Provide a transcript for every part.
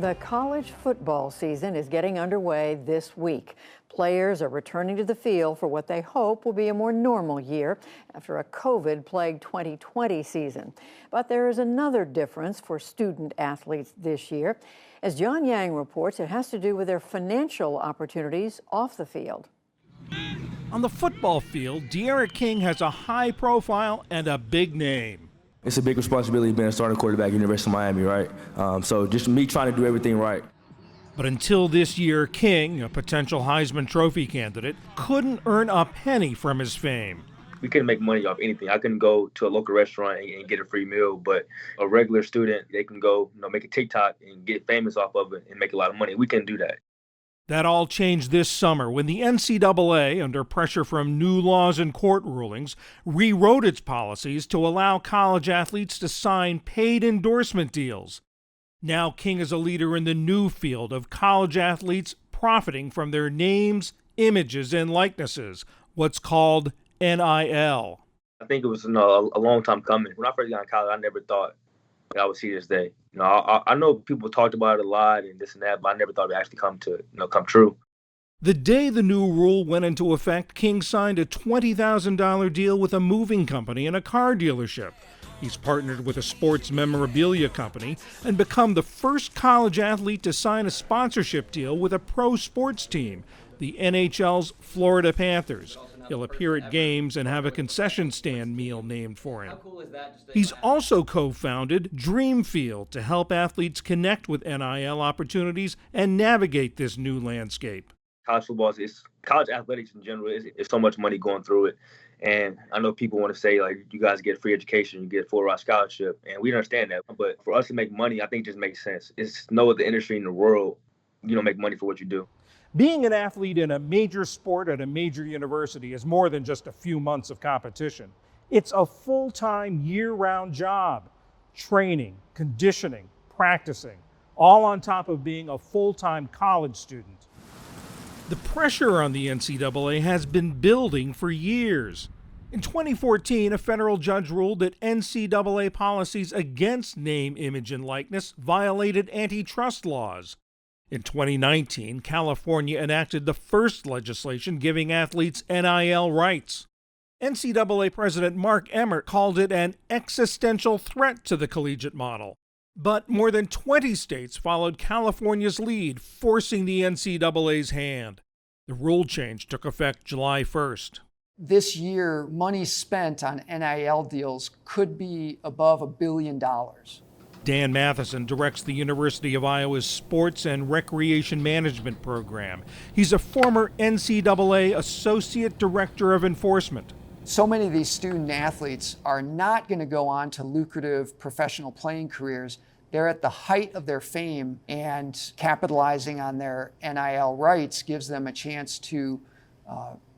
The college football season is getting underway this week. Players are returning to the field for what they hope will be a more normal year after a COVID-plagued 2020 season. But there is another difference for student athletes this year. As John Yang reports, it has to do with their financial opportunities off the field. On the football field, De'Ara King has a high profile and a big name. It's a big responsibility being a starting quarterback at University of Miami, right? So just me trying to do everything right. But until this year, King, a potential Heisman Trophy candidate, couldn't earn a penny from his fame. We couldn't make money off anything. I couldn't go to a local restaurant and get a free meal, but a regular student, they can go, make a TikTok and get famous off of it and make a lot of money. We couldn't do that. That all changed this summer when the NCAA, under pressure from new laws and court rulings, rewrote its policies to allow college athletes to sign paid endorsement deals. Now King is a leader in the new field of college athletes profiting from their names, images, and likenesses, what's called NIL. I think it was a long time coming. When I first got in college, I never thought I would see this day. I know people talked about it a lot and this and that, but I never thought it would actually come true. The day the new rule went into effect, King signed a $20,000 deal with a moving company and a car dealership. He's partnered with a sports memorabilia company and become the first college athlete to sign a sponsorship deal with a pro sports team, the NHL's Florida Panthers. He'll appear at games and have a concession stand meal named for him. He's also co-founded Dreamfield to help athletes connect with NIL opportunities and navigate this new landscape. College football, college athletics in general, is so much money going through it. And I know people want to say, you guys get free education, you get a full-ride scholarship, and we understand that. But for us to make money, I think it just makes sense. It's no other industry in the world you don't make money for what you do. Being an athlete in a major sport at a major university is more than just a few months of competition. It's a full-time, year-round job. Training, conditioning, practicing, all on top of being a full-time college student. The pressure on the NCAA has been building for years. In 2014, a federal judge ruled that NCAA policies against name, image, and likeness violated antitrust laws. In 2019, California enacted the first legislation giving athletes NIL rights. NCAA President Mark Emmert called it an existential threat to the collegiate model. But more than 20 states followed California's lead, forcing the NCAA's hand. The rule change took effect July 1st. This year, money spent on NIL deals could be above $1 billion. Dan Matheson directs the University of Iowa's Sports and Recreation Management program. He's a former NCAA Associate Director of Enforcement. So many of these student athletes are not going to go on to lucrative professional playing careers. They're at the height of their fame, and capitalizing on their NIL rights gives them a chance to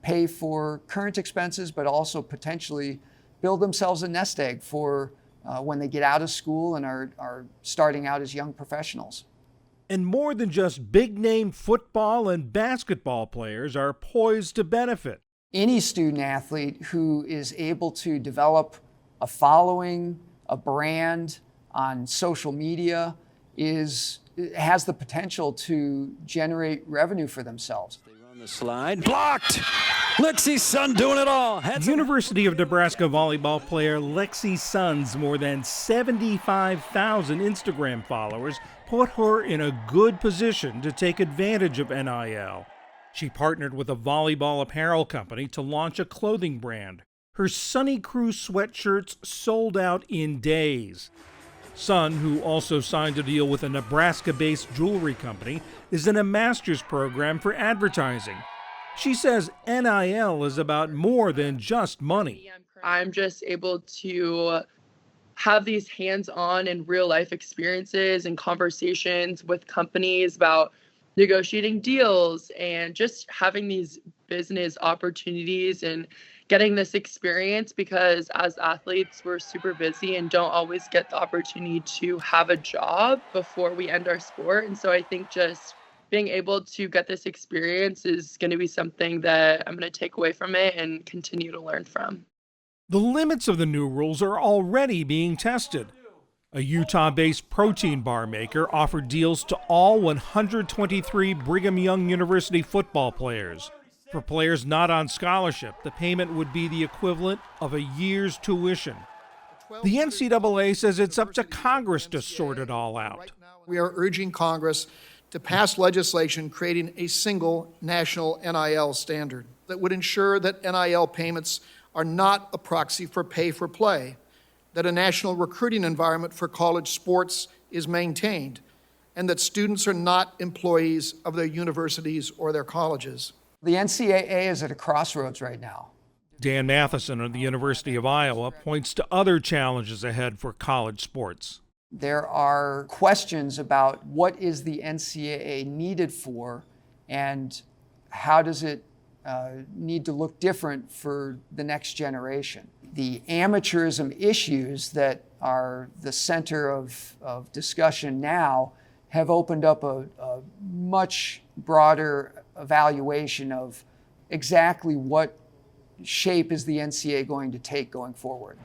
pay for current expenses, but also potentially build themselves a nest egg for when they get out of school and are starting out as young professionals. And more than just big-name football and basketball players are poised to benefit. Any student athlete who is able to develop a following, a brand on social media has the potential to generate revenue for themselves. They run the slide. Blocked! Lexi Sun doing it all. University of Nebraska volleyball player Lexi Sun's more than 75,000 Instagram followers put her in a good position to take advantage of NIL. She partnered with a volleyball apparel company to launch a clothing brand. Her Sunny Crew sweatshirts sold out in days. Sun, who also signed a deal with a Nebraska-based jewelry company, is in a master's program for advertising. She says NIL is about more than just money. I'm just able to have these hands-on and real-life experiences and conversations with companies about negotiating deals and just having these business opportunities and getting this experience, because as athletes, we're super busy and don't always get the opportunity to have a job before we end our sport. And so I think just being able to get this experience is going to be something that I'm going to take away from it and continue to learn from. The limits of the new rules are already being tested. A Utah-based protein bar maker offered deals to all 123 Brigham Young University football players. For players not on scholarship, the payment would be the equivalent of a year's tuition. The NCAA says it's up to Congress to sort it all out. We are urging Congress to pass legislation creating a single national NIL standard that would ensure that NIL payments are not a proxy for pay for play, that a national recruiting environment for college sports is maintained, and that students are not employees of their universities or their colleges. The NCAA is at a crossroads right now. Dan Matheson of the University of Iowa points to other challenges ahead for college sports. There are questions about what is the NCAA needed for, and how does it need to look different for the next generation. The amateurism issues that are the center of discussion now have opened up a much broader evaluation of exactly what shape is the NCAA going to take going forward.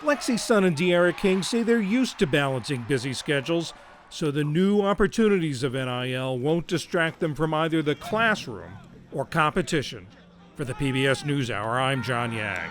Lexi Sun and De'Ara King say they're used to balancing busy schedules, so the new opportunities of NIL won't distract them from either the classroom or competition. For the PBS NewsHour, I'm John Yang.